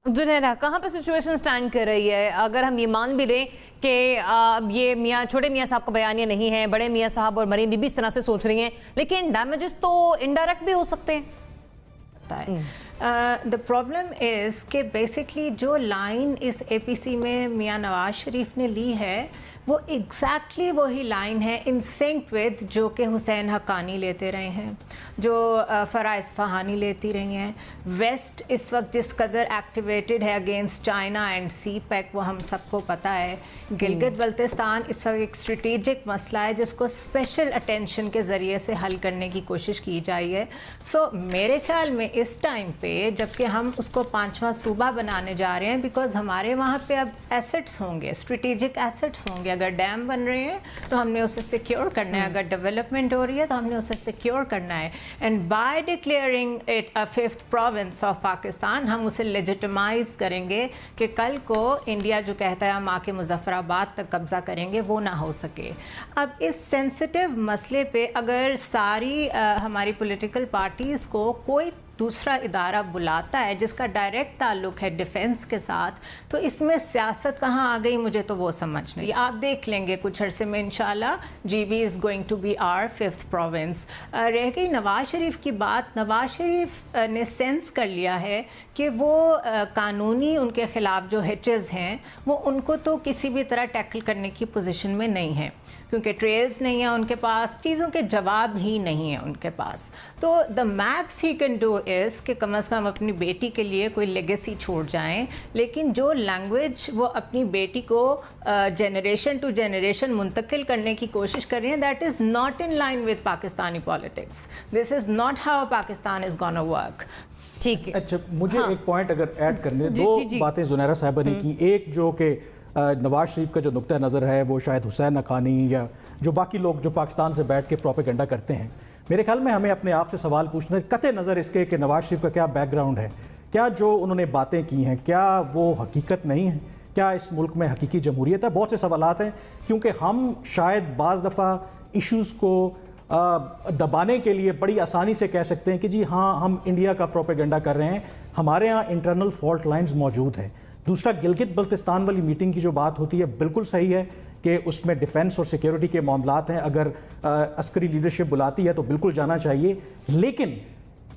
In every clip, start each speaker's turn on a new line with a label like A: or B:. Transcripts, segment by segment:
A: जुनैरा, कहाँ पे situation stand कर रही है? अगर हम ये मान भी लें कि ये मियाँ छोटे मियाँ साहब का बयान ये नहीं है, बड़े मियाँ साहब और मरीम बीबी इस तरह से सोच रही हैं, लेकिन डैमेजेस तो इनडायरेक्ट भी हो सकते हैं।
B: द प्रॉब्लम इज़ कि बेसिकली जो लाइन इस APC में मियाँ नवाज शरीफ ने ली है वो एग्जैक्टली वही लाइन है इन सिंक विद जो कि हुसैन हक्कानी लेते रहे हैं, जो फराह इस्फहानी लेती रही हैं। वेस्ट इस वक्त जिस कदर एक्टिवेटेड है अगेंस्ट चाइना एंड CPEC वो हम सबको पता है। गिलगित बल्तिस्तान इस वक्त एक स्ट्रेटेजिक मसला है जिसको स्पेशल अटेंशन के ज़रिए से हल करने की कोशिश की जाई है। सो मेरे ख्याल में इस टाइम पे जबकि हम उसको 5वां सूबा बनाने जा रहे हैं, बिकॉज हमारे वहाँ पे अब एसेट्स होंगे, स्ट्रेटेजिक एसेट्स होंगे। अगर डैम बन रहे हैं तो हमने उसे सिक्योर करना है, अगर डेवलपमेंट हो रही है तो हमने उसे सिक्योर करना है। And by declaring it a 5th province of Pakistan हम उसे लेजिटिमाइज करेंगे कि कल को इंडिया जो कहता है हम आके मुजफ्फराबाद तक कब्जा करेंगे वो ना हो सके। अब इस सेंसिटिव मसले पे अगर सारी हमारी पॉलिटिकल पार्टीज़ को कोई दूसरा इदारा बुलाता है जिसका डायरेक्ट ताल्लुक है डिफेंस के साथ, तो इसमें सियासत कहाँ आ गई मुझे तो वो समझ नहीं। आप देख लेंगे कुछ अरसे में इंशाल्लाह GB is going to be our 5th province. रह गई नवाज शरीफ की बात, नवाज शरीफ ने सेंस कर लिया है कि वो कानूनी उनके ख़िलाफ़ जो हिचेस हैं वो उनको तो किसी भी तरह टैकल करने की पोजीशन में नहीं है, क्योंकि ट्रेल्स नहीं है उनके पास, चीज़ों के जवाब ही नहीं है उनके पास। तो the max he can do is कि कम से कम अपनी बेटी के लिए कोई लेगेसी छोड़ जाएं, लेकिन जो लैंग्वेज वो अपनी बेटी को जनरेशन टू जनरेशन मुंतकिल करने की कोशिश कर रही हैं, that is not in line with Pakistani politics. This is not how Pakistan is gonna work.
A: ठीक है,
C: अच्छा मुझे एक पॉइंट अगर ऐड करने, दो बातें जुनैरा साहिबा ने की। एक जो कि नवाज शरीफ का जो नुक्ता नज़र है वो शायद हुसैन हक्कानी या जो बाकी लोग जो पाकिस्तान से बैठ के प्रोपेगेंडा करते हैं, मेरे ख्याल में हमें अपने आप से सवाल पूछना है कतई नज़र इसके कि नवाज शरीफ का क्या बैकग्राउंड है, क्या जो उन्होंने बातें की हैं क्या वो हकीकत नहीं है, क्या इस मुल्क में हकीकी जमहूरियत है। बहुत से सवालात हैं, क्योंकि हम शायद बाज़ दफ़ा इश्यूज़ को दबाने के लिए बड़ी आसानी से कह सकते हैं कि जी हाँ हम इंडिया का प्रोपेगेंडा कर रहे हैं, हमारे यहाँ इंटरनल फॉल्ट लाइन्स मौजूद हैं। दूसरा, गिलगित बल्तिस्तान वाली मीटिंग की जो बात होती है बिल्कुल सही है कि उसमें डिफेंस और सिक्योरिटी के मामलात हैं, अगर अस्करी लीडरशिप बुलाती है तो बिल्कुल जाना चाहिए। लेकिन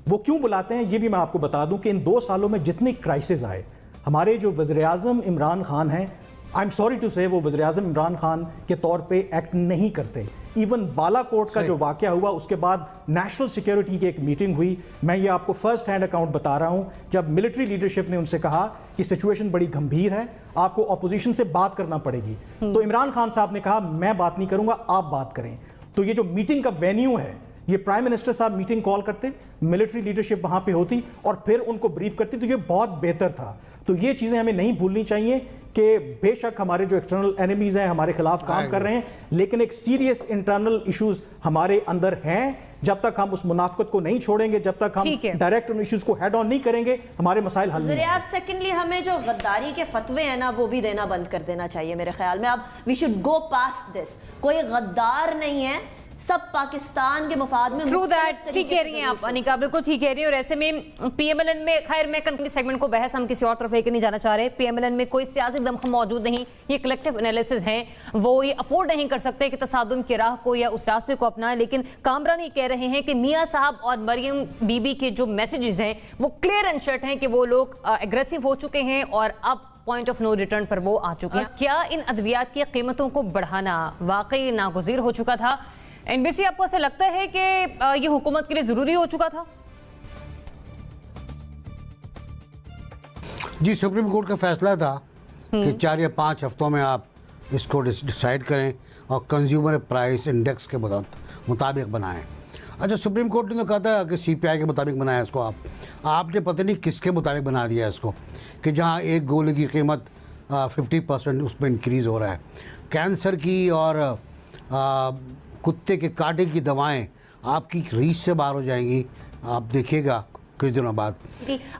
C: वो क्यों बुलाते हैं ये भी मैं आपको बता दूं कि इन 2 सालों में जितनी क्राइसिस आए, हमारे जो वज़ीर-ए-आज़म इमरान खान हैं, आई एम सॉरी टू से वो वज़ीर-ए-आज़म इमरान खान के तौर पे एक्ट नहीं करते। इवन बालाकोट का जो वाक़या हुआ उसके बाद नेशनल सिक्योरिटी की एक मीटिंग हुई, मैं ये आपको फर्स्ट हैंड अकाउंट बता रहा हूँ, जब मिलिट्री लीडरशिप ने उनसे कहा कि सिचुएशन बड़ी गंभीर है, आपको अपोजिशन से बात करना पड़ेगी, तो इमरान खान साहब ने कहा मैं बात नहीं करूँगा, आप बात करें। तो ये जो मीटिंग का वेन्यू है, ये प्राइम मिनिस्टर साहब मीटिंग कॉल करते, मिलिट्री लीडरशिप वहाँ पे होती और फिर उनको ब्रीफ करती, तो ये बहुत बेहतर था। तो ये चीज़ें हमें नहीं भूलनी चाहिए कि बेशक हमारे जो एक्सटर्नल एनिमीज हैं हमारे खिलाफ काम कर रहे हैं, लेकिन एक सीरियस इंटरनल इश्यूज हमारे अंदर हैं। जब तक हम उस मुनाफकत को नहीं छोड़ेंगे, जब तक हम डायरेक्ट उन इश्यूज को हेड ऑन नहीं करेंगे, हमारे मसाइल हल नहीं होंगे।
D: सेकेंडली हमें जो गद्दारी के फतवे हैं ना वो भी देना बंद कर देना चाहिए मेरे ख्याल में। अब we should go past this. कोई गद्दार नहीं है, सब पाकिस्तान के मफाद में।
A: ट्रू दैट, ठीक कह रही हैं आप अनिका, बिल्कुल ठीक कह रही हैं। और ऐसे में PMLN में, खैर मैं सेगमेंट को बहस हम किसी और तरफ लेकर नहीं जाना चाह रहे। PMLN में कोई सियासी दमखम मौजूद नहीं, ये कलेक्टिव एनालिसिस है, वो ये अफोर्ड नहीं कर सकते कि तसादुम की राह को या उस रास्ते को अपनाएं। लेकिन कामरान ये कह रहे हैं कि मियाँ साहब और मरियम बीबी के जो मैसेजेस हैं वो क्लियर एंड शर्ट हैं कि वो लोग एग्रेसिव हो चुके हैं और अब पॉइंट ऑफ नो रिटर्न पर वो आ चुके हैं। क्या इन अद्वियात की कीमतों को बढ़ाना वाकई नागुज़ीर हो चुका था? NBC, आपको ऐसा लगता है कि ये हुकूमत के लिए जरूरी हो चुका था?
E: जी, सुप्रीम कोर्ट का फैसला था कि 4 या 5 हफ्तों में आप इसको डिसाइड करें और कंज्यूमर प्राइस इंडेक्स के मुताबिक बनाएं। अच्छा, सुप्रीम कोर्ट ने तो कहा था कि CPI के मुताबिक बनाया इसको, आपने पता नहीं किसके मुताबिक बना दिया इसको, कि जहाँ एक गोली की कीमत 50% उसमें इंक्रीज़ हो रहा है। कैंसर की और कुत्ते के कांटे की दवाएं आपकी रीच से बाहर हो जाएंगी, आप देखिएगा कुछ दिनों बाद।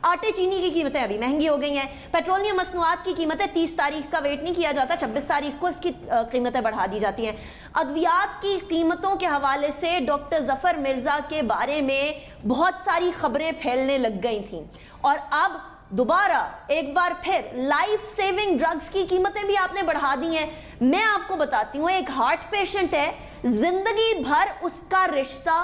D: आटे चीनी की कीमतें अभी महंगी हो गई हैं, पेट्रोलियम मसनूआत की कीमतें 30 तारीख का वेट नहीं किया जाता, 26 तारीख को इसकी कीमतें बढ़ा दी जाती हैं। अद्वियात की कीमतों के हवाले से डॉक्टर जफर मिर्जा के बारे में बहुत सारी खबरें फैलने लग गई थी और अब दोबारा एक बार फिर लाइफ सेविंग ड्रग्स की कीमतें भी आपने बढ़ा दी हैं। मैं आपको बताती हूँ, एक हार्ट पेशेंट है, जिंदगी भर उसका रिश्ता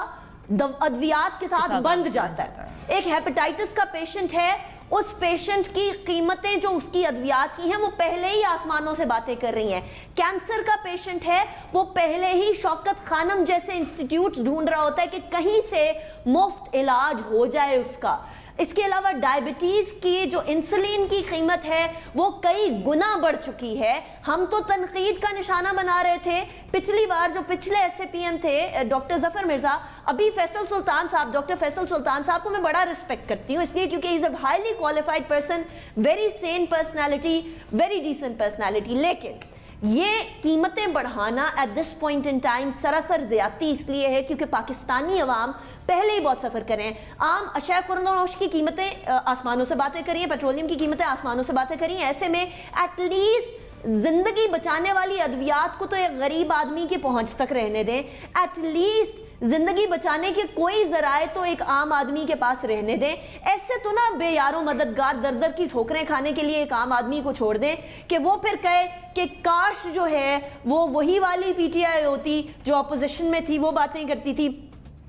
D: अद्वियात के साथ बंध जाता है। एक हेपेटाइटिस का पेशेंट है, उस पेशेंट की कीमतें जो उसकी अद्वियात की हैं वो पहले ही आसमानों से बातें कर रही हैं। कैंसर का पेशेंट है, वो पहले ही शौकत खानम जैसे इंस्टीट्यूट ढूंढ रहा होता है कि कहीं से मुफ्त इलाज हो जाए उसका। इसके अलावा डायबिटीज की जो इंसुलिन की कीमत है वो कई गुना बढ़ चुकी है। हम तो तनकीद का निशाना बना रहे थे पिछली बार, जो पिछले SAPM थे डॉक्टर जफर मिर्जा, अभी फैसल सुल्तान साहब, डॉक्टर फैसल सुल्तान साहब को मैं बड़ा रिस्पेक्ट करती हूँ इसलिए क्योंकि is a highly qualified person, very sane personality, very decent personality. लेकिन ये कीमतें बढ़ाना at this point in time सरासर ज्यादती इसलिए है क्योंकि पाकिस्तानी अवाम पहले ही बहुत सफर कर रहे हैं। आम अशया खुर्दनोश की कीमतें आसमानों से बातें करी हैं, पेट्रोलियम की कीमतें आसमानों से बातें करी हैं। ऐसे में एटलीस्ट जिंदगी बचाने वाली अद्वियात को तो एक गरीब आदमी की पहुंच तक रहने दें, एटलीस्ट जिंदगी बचाने के कोई जराए तो एक आम आदमी के पास रहने दें। ऐसे तो ना बेयारो मददगार दर दर की ठोकरें खाने के लिए एक आम आदमी को छोड़ दें कि वो फिर कहे कि काश जो है वो वही वाली PTI होती जो अपोजिशन में थी, वो बातें करती थी,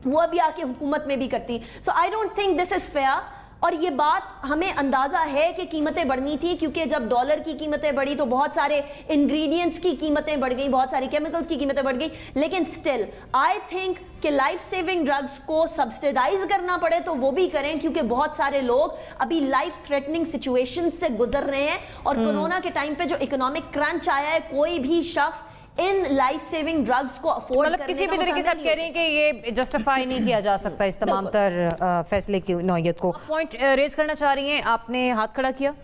D: वो अभी आके हुकूमत में भी करती। So I don't think this is fair. और ये बात हमें अंदाजा है कि कीमतें बढ़नी थी क्योंकि जब डॉलर की कीमतें बढ़ी तो बहुत सारे इंग्रेडिएंट्स की कीमतें बढ़ गई, बहुत सारी केमिकल्स की कीमतें बढ़ गई। लेकिन स्टिल आई थिंक कि लाइफ सेविंग ड्रग्स को सब्सिडाइज करना पड़े तो वो भी करें क्योंकि बहुत सारे लोग अभी लाइफ थ्रेटनिंग सिचुएशन से गुजर रहे हैं और कोरोना के टाइम पे जो इकोनॉमिक क्रंच आया है, कोई भी शख्स इन लाइफ सेविंग ड्रग्स को अफोर्ड
A: मतलब किसी भी तरीके से आप कह रहे हैं कि ये जस्टिफाई नहीं किया जा सकता इस तमाम तर फैसले की नौयत को। पॉइंट रेज करना चाह रही हैं, आपने हाथ खड़ा किया।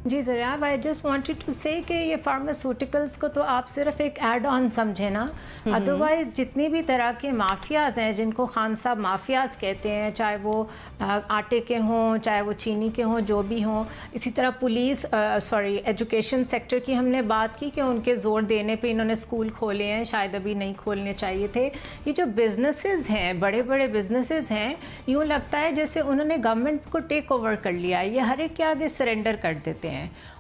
B: जी ज़रिया, आई जस्ट वांटेड टू से कि ये फार्मास्यूटिकल्स को तो आप सिर्फ एक एड ऑन समझे ना, अदरवाइज जितनी भी तरह के माफियाज हैं जिनको खान साहब माफियाज कहते हैं, चाहे वो आटे के हों, चाहे वो चीनी के हों, जो भी हों। इसी तरह पुलिस एजुकेशन सेक्टर की हमने बात की कि उनके ज़ोर देने पे इन्होंने स्कूल खोले हैं, शायद अभी नहीं खोलने चाहिए थे। ये जो बिजनेसेस हैं, बड़े बड़े बिजनेसेस हैं, यूँ लगता है जैसे उन्होंने गवर्नमेंट को टेक ओवर कर लिया है, ये हर एक के आगे सरेंडर कर देते हैं।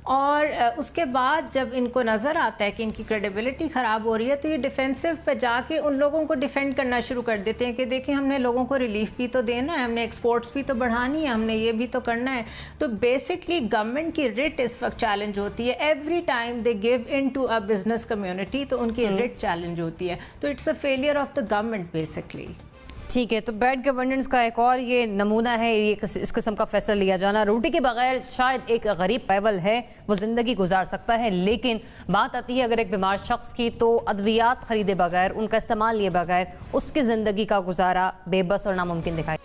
B: और उसके बाद जब इनको नज़र आता है कि इनकी क्रेडिबिलिटी ख़राब हो रही है तो ये डिफेंसिव पे जाके उन लोगों को डिफेंड करना शुरू कर देते हैं कि देखिए हमने लोगों को रिलीफ भी तो देना है, हमने एक्सपोर्ट्स भी तो बढ़ानी है, हमने ये भी तो करना है। तो बेसिकली गवर्नमेंट की रिट इस वक्त चैलेंज होती है। Every time they give in to a business community तो उनकी रिट चैलेंज होती है। तो it's a failure of the government basically.
A: ठीक है, तो बैड गवर्नेंस का एक और ये नमूना है ये इस किस्म का फैसला लिया जाना। रोटी के बगैर शायद एक गरीब पैवल है वो ज़िंदगी गुजार सकता है, लेकिन बात आती है अगर एक बीमार शख्स की तो अद्वियात खरीदे बगैर, उनका इस्तेमाल लिए बगैर उसकी ज़िंदगी का गुजारा बेबस और नामुमकिन दिखाई